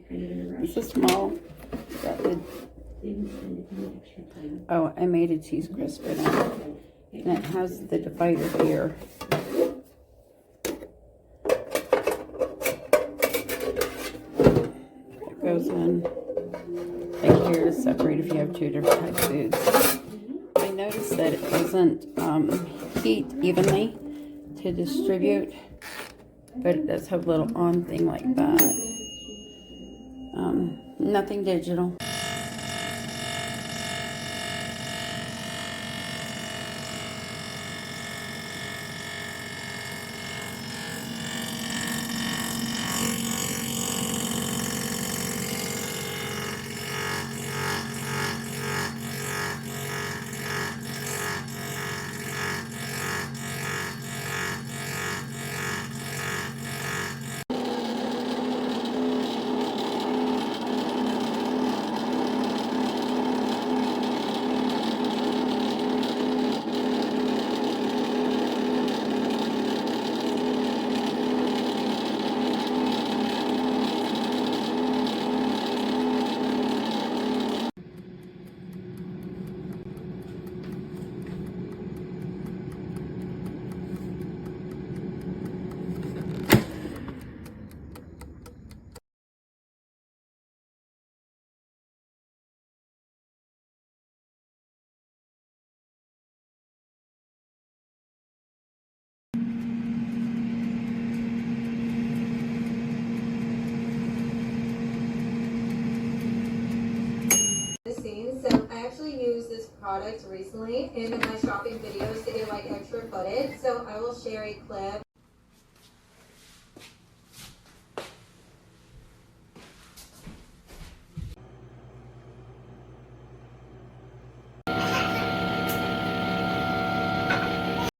It's a small. Oh, I made a cheese crisp in it. And it has the divider here. It goes in like here to separate if you have two different types of foods. I noticed that it doesn't heat evenly to distribute, but it does have a little on thing like that. Nothing digital. So I actually used this product recently in my shopping videos to get like extra footage. So I will share a clip